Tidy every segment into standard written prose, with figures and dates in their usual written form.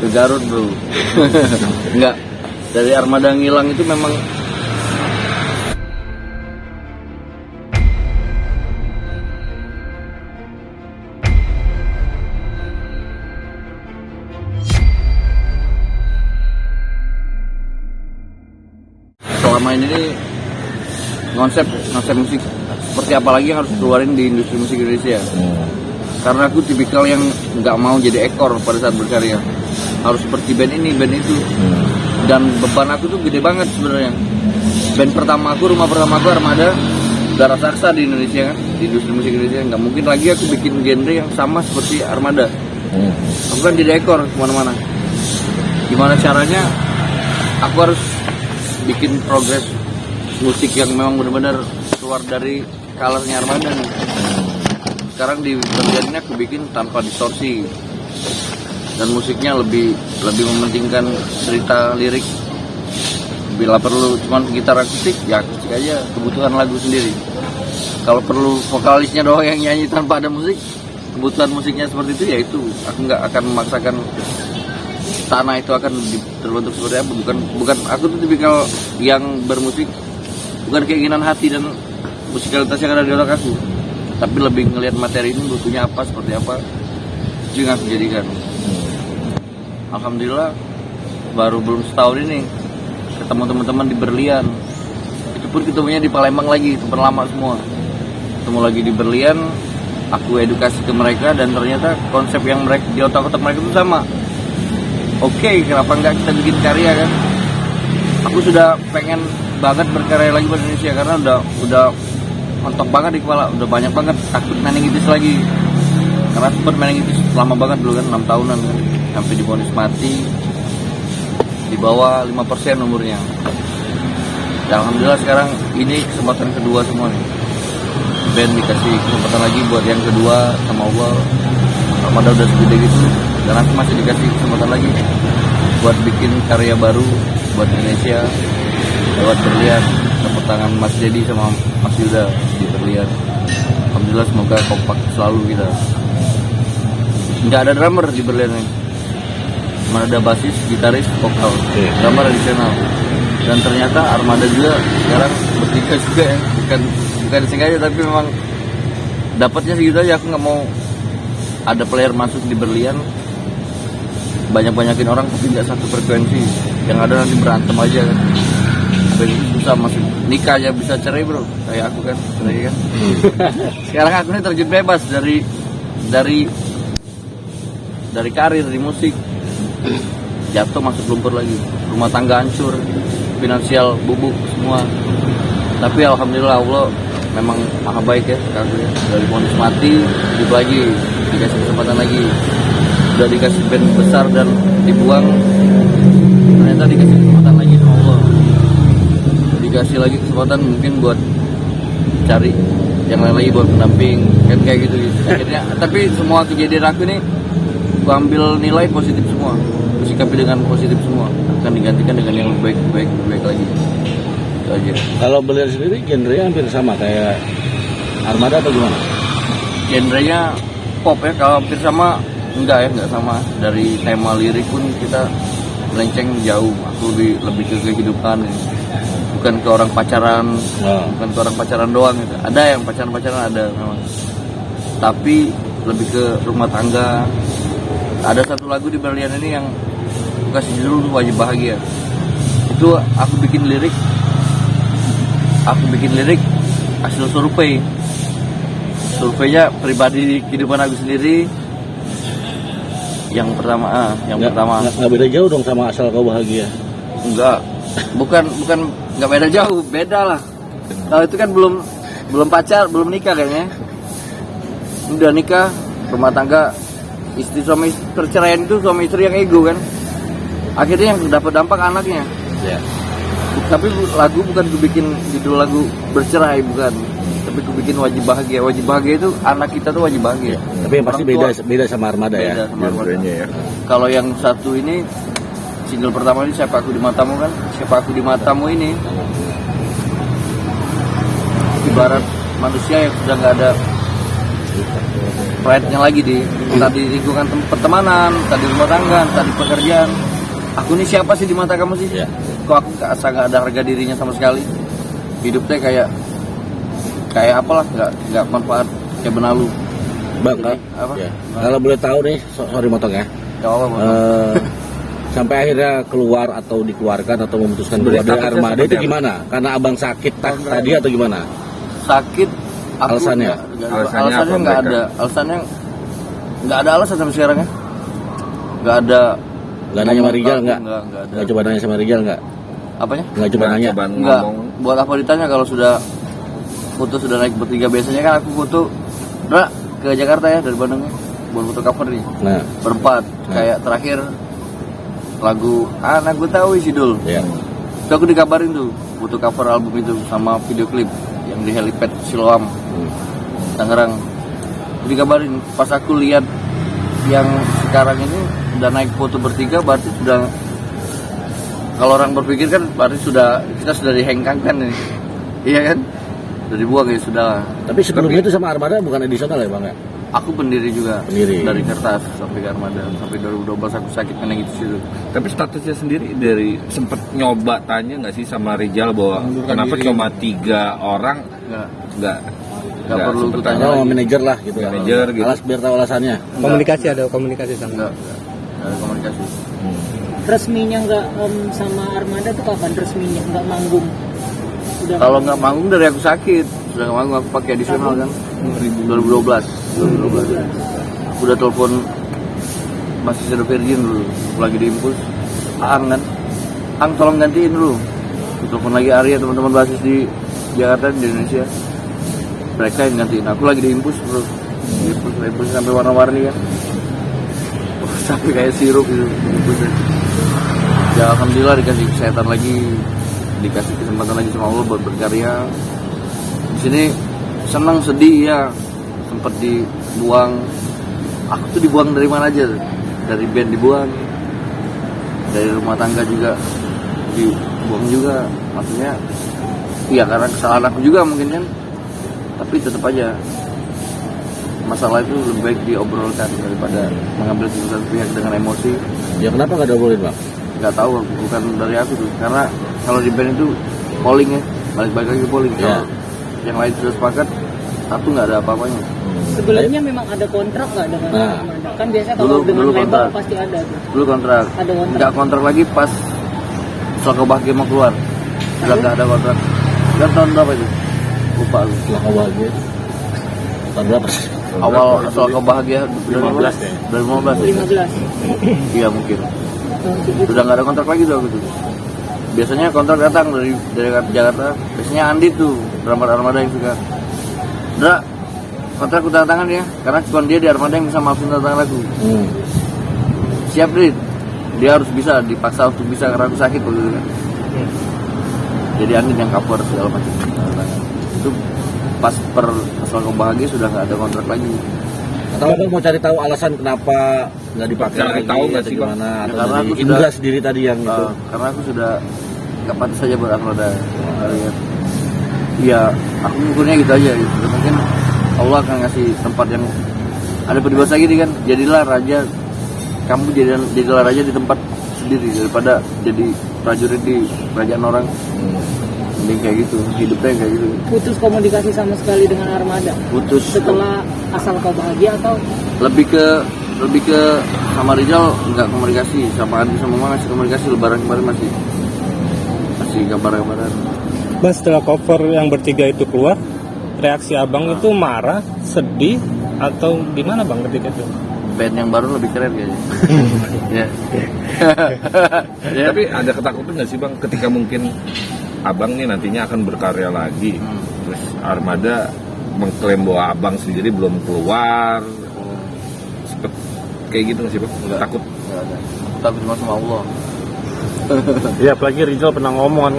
ke Garut bro. Enggak, dari Armada ngilang itu memang selama ini konsep musik seperti apa lagi yang harus keluarin di industri musik Indonesia. Karena aku tipikal yang nggak mau jadi ekor pada saat berkarya, harus seperti band ini band itu. Dan beban aku tuh gede banget sebenarnya. Band pertama aku, rumah pertama aku Armada, udah raksasa di Indonesia kan, di industri musik Indonesia. Nggak mungkin lagi aku bikin genre yang sama seperti Armada. Aku kan jadi ekor kemana-mana. Gimana caranya aku harus bikin progres musik yang memang benar-benar keluar dari colornya Armada nih. Sekarang di bagian ini aku bikin tanpa distorsi dan musiknya lebih mementingkan cerita lirik. Bila perlu cuman gitar akustik, ya akustik aja, kebutuhan lagu sendiri. Kalau perlu vokalisnya doang yang nyanyi tanpa ada musik, kebutuhan musiknya seperti itu, ya itu. Aku nggak akan memaksakan tanah itu akan terbentuk seperti apa. Bukan aku tuh tipikal yang bermusik bukan keinginan hati dan musikalitas yang ada di otak aku, tapi lebih ngelihat materi ini butuhnya apa, seperti apa, itu yang aku jadikan. Alhamdulillah baru belum setahun ini ketemu teman-teman di Berlian. Itu pun ketemunya di Palembang lagi, teman lama semua. Ketemu lagi di Berlian, aku edukasi ke mereka dan ternyata konsep yang mereka di otak-otak mereka itu sama. Oke, kenapa enggak kita bikin karya kan? Aku sudah pengen banget berkarya lagi buat Indonesia karena udah mentok banget di kepala, udah banyak banget takut meningitis lagi. Karena sempat meningitis lama banget dulu kan, 6 tahunan kan, sampai divonis mati di bawah 5% umurnya. Ya, alhamdulillah sekarang ini kesempatan kedua semua nih. Band dikasih kesempatan lagi buat yang kedua sama Allah. Armada udah segede gitu dan aku masih dikasih kesempatan lagi buat bikin karya baru buat Indonesia lewat Berlian, tepuk tangan Mas Dedi sama Mas Yuda di Berlian. Alhamdulillah semoga kompak selalu kita. Nggak ada drummer di Berlian ini, cuma ada basis, gitaris, vokal, drummer additional. Dan ternyata Armada juga sekarang bertiga juga ya, bukan sengaja tapi memang dapatnya segitu aja. Aku nggak mau ada player masuk di Berlian banyakin orang tapi nggak satu frekuensi, yang ada nanti berantem aja kan. Susah masuk nikah aja bisa cerai bro, kayak aku kan cerai kan. Sekarang aku ini terjun bebas dari karir di musik, jatuh masuk lumpur lagi, rumah tangga hancur, finansial bubuk semua. Tapi alhamdulillah Allah memang maha baik ya sekarang ya. Dari vonis mati hidup lagi, dikasih kesempatan lagi, udah dikasih band besar dan dibuang, ternyata dikasih kesempatan lagi sama Allah, dikasih lagi kesempatan mungkin buat cari yang lain lagi buat pendamping kan, kayak gitu akhirnya. Tapi semua kejadian aku ini aku ambil nilai positif semua, aku sikapi dengan positif semua, akan digantikan dengan yang lebih baik lagi. Itu aja. Kalau Berlian sendiri genrenya hampir sama kayak Armada atau gimana? Genrenya pop ya, kalau hampir sama enggak sama. Dari tema lirik pun kita melenceng jauh. Aku lebih ke kehidupan ya. Bukan ke orang pacaran, bukan ke orang pacaran doang gitu. Ada yang pacaran ada memang, tapi lebih ke rumah tangga. Ada satu lagu di Berlian ini yang kasih judul Wajib Bahagia. Itu aku bikin lirik hasil surveinya pribadi di kehidupan aku sendiri. Yang pertama nggak beda jauh dong sama Asal Kau Bahagia. Enggak, bukan nggak beda jauh, beda lah. Kalau itu kan belum pacar, belum nikah kayaknya. Udah nikah, rumah tangga, istri suami perceraian itu suami istri yang ego kan. Akhirnya yang dapat dampak anaknya. Ya. Tapi lagu bukan gue bikin judul lagu bercerai, bukan. Tapi gue bikin Wajib Bahagia. Wajib Bahagia itu anak kita tuh wajib bahagia. Tapi yang pasti beda sama Armada ya. Sama Armada. Ya. Kalau yang satu ini single pertama ini Siapa Aku di Matamu kan. Siapa Aku di Matamu ini ibarat manusia yang sudah nggak ada pride-nya lagi entah di lingkungan pertemanan, entah di rumah tangga, entah di pekerjaan. Aku ini siapa sih di mata kamu sih? Iya. Kok aku asa nggak ada harga dirinya sama sekali? Hidupnya kayak apalah, nggak manfaat, kayak benalu. Bang, Apa? ya. Kalau boleh tahu nih, sorry motong ya. Ya Allah, Sampai akhirnya keluar atau dikeluarkan atau memutuskan keluar dari Armada itu gimana? Karena abang sakit tadi atau gimana? sakit. Aku Alasannya? alasannya apa nggak mereka? ada. Alasannya nggak ada alasan sampai sekarang ya. Nggak ada. Nggak nanya sama Rijal nggak? Nggak ada. Nggak coba nanya sama Rijal nggak? Apanya? Nggak coba nanya? Enggak, buat apa ditanya kalau sudah foto sudah naik bertiga. Biasanya kan aku foto ke Jakarta ya dari Bandung ya, buat foto cover nih Nah, berempat. Kayak terakhir lagu anak gue tahu isi dul. ya. Itu aku dikabarin tuh foto cover album itu sama video klip yang di helipad Siloam Tangerang. Dikabarin pas aku lihat yang sekarang ini udah naik foto bertiga, berarti sudah, kalau orang berpikir kan berarti kita sudah dihengkangkan ini. Iya kan? Sudah dibuang ya sudah. Tapi sebelumnya itu sama Armada bukan edisional ya bang ya? Aku pendiri juga. Pendiri. Dari kertas sampai ke Armada, sampai 2012 aku sakit meninggal situ. Tapi statusnya sendiri dari sempet nyoba tanya nggak sih sama Rijal bahwa kenapa cuma 3 orang Nggak nggak perlu sempet tanya. Sama manajer lah gitu ya. Manajer gitu. Biar tahu alasannya. Ada komunikasi sama. Nggak ada komunikasi. Resminya nggak sama Armada tuh kapan resminya nggak manggung? Udah Kalau nggak manggung dari aku sakit, sudah nggak manggung aku pakai additional kan. 2012. Udah telepon masih Shadow Virgin dulu, lagi di Impulse. Ang kan, Ang tolong gantiin dulu. Telepon lagi Arya, teman-teman basis di Jakarta, di Indonesia. Mereka yang gantiin. Aku lagi di Impulse bro. Di Impulse sampai warna-warni kan. Sampai kayak sirup gitu. Impulse. Ya alhamdulillah dikasih kesehatan lagi, dikasih kesempatan lagi sama Allah buat berkarya. Di sini senang sedih ya, sempat dibuang. Aku tuh dibuang dari mana aja, dari band dibuang, dari rumah tangga juga dibuang juga. Maksudnya, ya karena kesalahan aku juga mungkin kan. Tapi tetap aja masalah itu lebih baik diobrolkan daripada mengambil keputusan pihak dengan emosi. Ya kenapa nggak diobrolin bang? Nggak tahu, bukan dari aku tuh. Karena kalau di band itu polling ya, balik lagi polling. Ya. Kalau yang lain sudah sepakat, satu nggak ada apa-apanya. sebelumnya memang ada kontrak nggak dengan Nah. Armada? Kan biasa kalau dengan Dulu label kontrak. pasti ada tuh. Dulu kontrak. Ada kontrak. Nggak kontrak lagi pas Soal Kebahagia mau keluar. Sudah nggak ada kontrak. Dan tahun berapa itu? Lupa aku. Setelah kau bahagia. Tahun berapa sih? Awal Soal Kebahagia 15 ya? 2015 ya? 15. Iya mungkin. Sudah nggak ada kontrak lagi tuh aku tuh. Biasanya kontrak datang dari Jakarta. Biasanya Andi tuh, drummer Armada yang suka. Dra, kontrak aku tanda tangan ya, karena cuma dia di Armada yang bisa maafin tanda tangan aku. Siap Drit, dia harus bisa, dipaksa untuk bisa karena aku sakit waktu itu kan. Jadi Andi yang cover segala macam. Itu pas Soal Kebahagia sudah nggak ada kontrak lagi. Atau abang mau cari tahu alasan kenapa nggak dipakai Cari lagi tahu nggak atau sih, Bang? gimana? Ya, Atau karena dari aku Indra sudah- sendiri tadi yang itu. Karena aku sudah nggak pantas saja buat Armada. Lihat. Iya, aku ukurnya gitu aja gitu. Mungkin Allah akan ngasih tempat yang ada peribahasa gini kan, jadilah raja, kamu jadilah raja di tempat sendiri daripada jadi prajurit di kerajaan orang. Mending kayak gitu, hidupnya kayak gitu. Putus komunikasi sama sekali dengan Armada Putus setelah Asal Kau Bahagia atau lebih ke sama Rizal nggak komunikasi, sama Andi sama Mama masih komunikasi. Lebaran kemarin masih kabar-kabaran. Bang, setelah cover yang bertiga itu keluar, reaksi abang itu marah, sedih, atau gimana bang ketika itu? Band yang baru lebih keren kayaknya. Ya. Ya. Tapi ada ketakutan nggak sih bang ketika mungkin abang nih nantinya akan berkarya lagi, terus Armada mengklaim bahwa abang sendiri belum keluar, sempet kayak gitu nggak sih bang? Takut? Nggak ada. Takut cuma sama Allah. Ya, apalagi Rizal pernah ngomong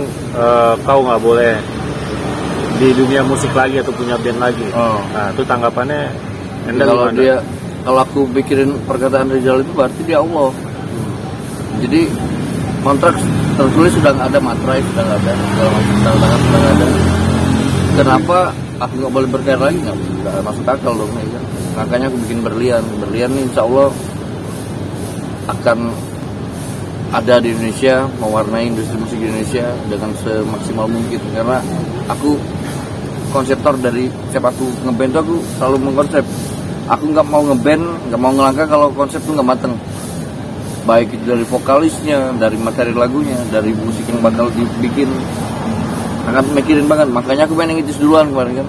kau nggak boleh di dunia musik lagi atau punya band lagi. Oh. Nah, itu tanggapannya Enda Kalau gimana? kalau aku pikirin perkataan Rizal itu berarti dia Allah. Jadi kontrak tertulis sudah nggak ada, materai sudah nggak ada, segala macam tanda tangan sudah nggak ada. Kenapa aku nggak boleh berkarya lagi, nggak masuk akal dong ya kan. Makanya aku bikin berlian nih, insya Allah akan ada di Indonesia, mewarnai industri musik di Indonesia dengan semaksimal mungkin. Karena aku konseptor dari siapa aku ngeband tuh, aku selalu mengkonsep. Aku nggak mau ngeband, nggak mau ngelangkah kalau konsep tuh nggak mateng. Baik itu dari vokalisnya, dari materi lagunya, dari musik yang bakal dibikin, sangat mikirin banget. Makanya aku pengen ngitis duluan kemarin kan.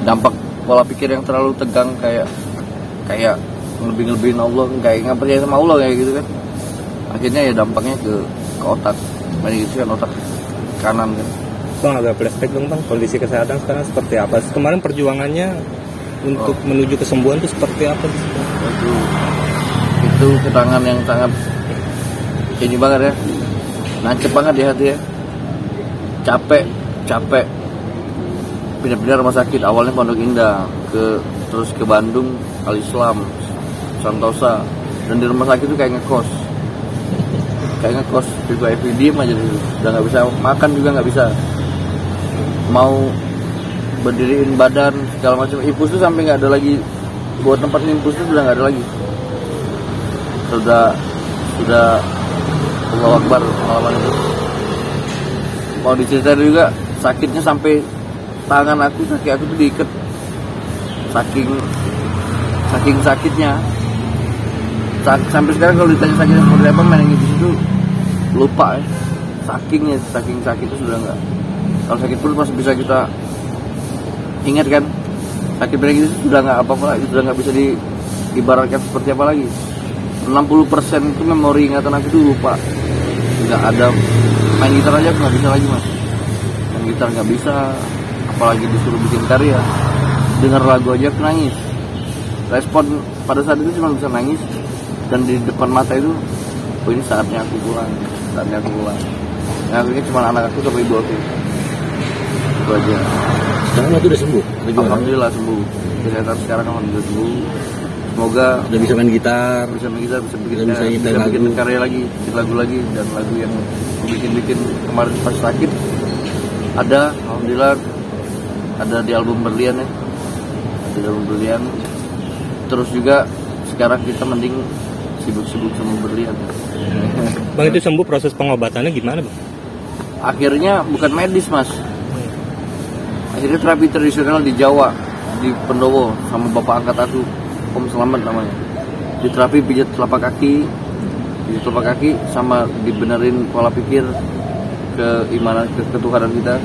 Dampak pola pikir yang terlalu tegang kayak lebih-lebihin Allah, kayak nggak percaya sama Allah kayak gitu kan. Akhirnya ya dampaknya ke otak, banyak itu kan otak kanan kan. Bang, agak flashback dong Bang, kondisi kesehatan sekarang seperti apa? Kemarin perjuangannya untuk menuju kesembuhan itu seperti apa sih? Itu ketangan yang sangat ini banget ya, nancep banget di hati ya. Capek pindah-pindah rumah sakit, awalnya Pondok Indah, terus ke Bandung, Al Islam, Santosa, dan di rumah sakit itu kayak ngekos juga diem aja dulu, udah nggak bisa makan juga nggak bisa, mau berdiriin badan segala macam, infus tuh sampai nggak ada lagi, buat tempat infus tuh udah nggak ada lagi, sudah Allahu Akbar pengalaman itu. Mau diceritain juga sakitnya sampai tangan aku, kaki aku tuh diikat, saking sakitnya. Sampai sekarang kalau ditanya sakitnya seperti apa, meningitis itu lupa ya. Saking sakitnya sudah enggak. Kalau sakit perut masih bisa kita ingat kan. Sakit meningitis sudah enggak apa-apa lagi, sudah enggak bisa diibaratkan seperti apa lagi. 60% itu memori ingatan aku itu lupa. Enggak ada, main gitar aja aku nggak bisa lagi mas. Main gitar nggak bisa, apalagi disuruh bikin karya. Dengar lagu aja aku nangis. Respon pada saat itu cuma bisa nangis, dan di depan mata itu, oh ini saatnya aku pulang. Yang akhirnya cuma anak aku sama ibu aku. Itu aja. Sekarang itu udah sembuh? Alhamdulillah sembuh. Kesehatan sekarang alhamdulillah sembuh. Semoga Udah bisa main gitar? bisa bikin bikin karya lagi, bikin lagu lagi, dan lagu yang bikin kemarin pas sakit ada, alhamdulillah ada di album Berlian ya, di album Berlian. Terus juga sekarang kita mending sibuk-sibuk sama Berlian. Bang, itu sembuh, proses pengobatannya gimana Bang? Akhirnya bukan medis mas, akhirnya terapi tradisional di Jawa, di Pendowo, sama bapak angkat aku, Om Selamat namanya. Di terapi pijat telapak kaki, sama dibenerin pola pikir, keimanan, ketuhanan kita,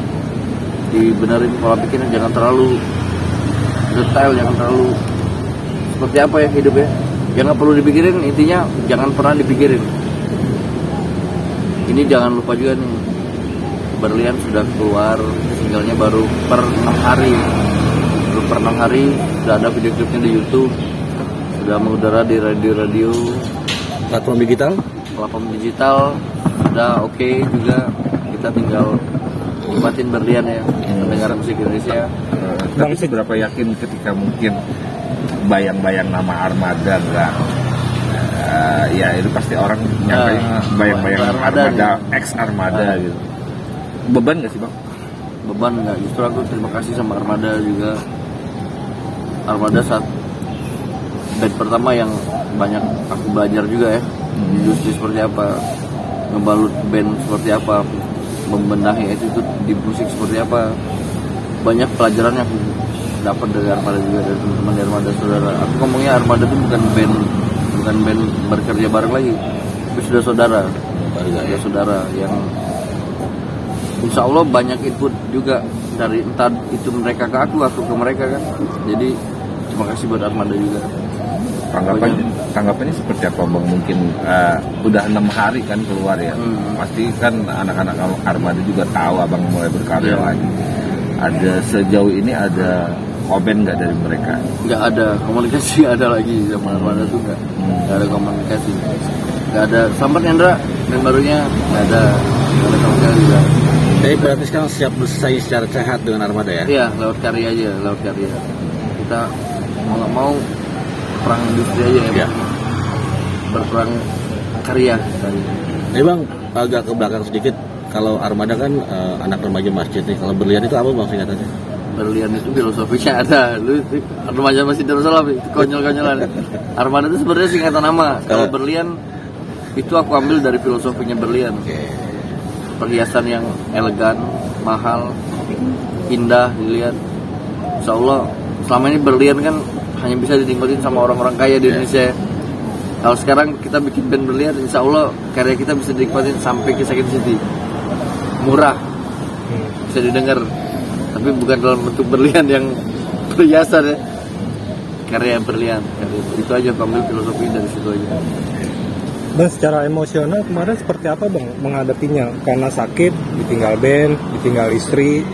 dibenerin pola pikirnya, jangan terlalu detail, jangan terlalu seperti apa ya hidup ya, jangan perlu dipikirin, intinya jangan pernah dipikirin. Ini jangan lupa juga nih, Berlian sudah keluar singlenya baru per 6 hari, sudah ada video klipnya di YouTube, sudah mengudara di radio-radio, Platform digital sudah oke juga. Kita tinggal nikmatin Berlian ya, mendengar musik Indonesia. Tapi seberapa yakin ketika mungkin bayang-bayang nama Armada nggak, ya itu pasti orang nyangka bayang-bayang Armada, ex Armada gitu. Beban nggak sih bang? Beban nggak, justru aku terima kasih sama Armada juga. Armada saat band pertama yang banyak aku belajar juga ya, industri seperti apa, ngebalut band seperti apa, membenahi attitude di musik seperti apa. Banyak pelajaran yang aku dapat dari Armada juga, dari teman-teman di Armada, saudara. Aku ngomongnya Armada itu bukan band bekerja bareng lagi, tapi sudah saudara yang insya Allah banyak input juga dari entah itu mereka ke aku ke mereka kan. Jadi terima kasih buat Armada juga. Tanggapannya seperti apa bang? Mungkin udah 6 hari kan keluar ya, pasti kan anak-anak Armada juga tahu abang mulai berkarya lagi. Ada sejauh ini ada komen nggak dari mereka? Nggak ada komunikasi, ada lagi sama Armada tuh nggak ada komunikasi, nggak ada. Sampai Hendra dan barunya nggak ada sama sekali juga. Jadi berarti sekarang siap bersaing secara sehat dengan Armada ya? Iya, lewat karya. Kita mau nggak mau perang industri aja ya. Berperang karya. Jadi bang, agak ke belakang sedikit, kalau Armada kan anak remaja masjid nih, kalau Berlian itu apa bang singkatannya? berlian itu filosofinya ada. Lu remaja masih Darussalam itu konyol-konyolan. Armada itu sebenarnya singkatan nama. Kalau berlian itu aku ambil dari filosofinya berlian. Perhiasan yang elegan, mahal, indah dilihat. Insya Allah selama ini berlian kan hanya bisa dinikmatin sama orang-orang kaya di Indonesia. Kalau sekarang kita bikin band berlian, insya Allah karya kita bisa dinikmatin sampai ke Second City. Murah, bisa didengar, tapi bukan dalam bentuk berlian yang perhiasan ya. Karya berlian, itu aja, ambil filosofi dari situ aja. Dan secara emosional kemarin seperti apa bang menghadapinya? Karena sakit, ditinggal band, ditinggal istri.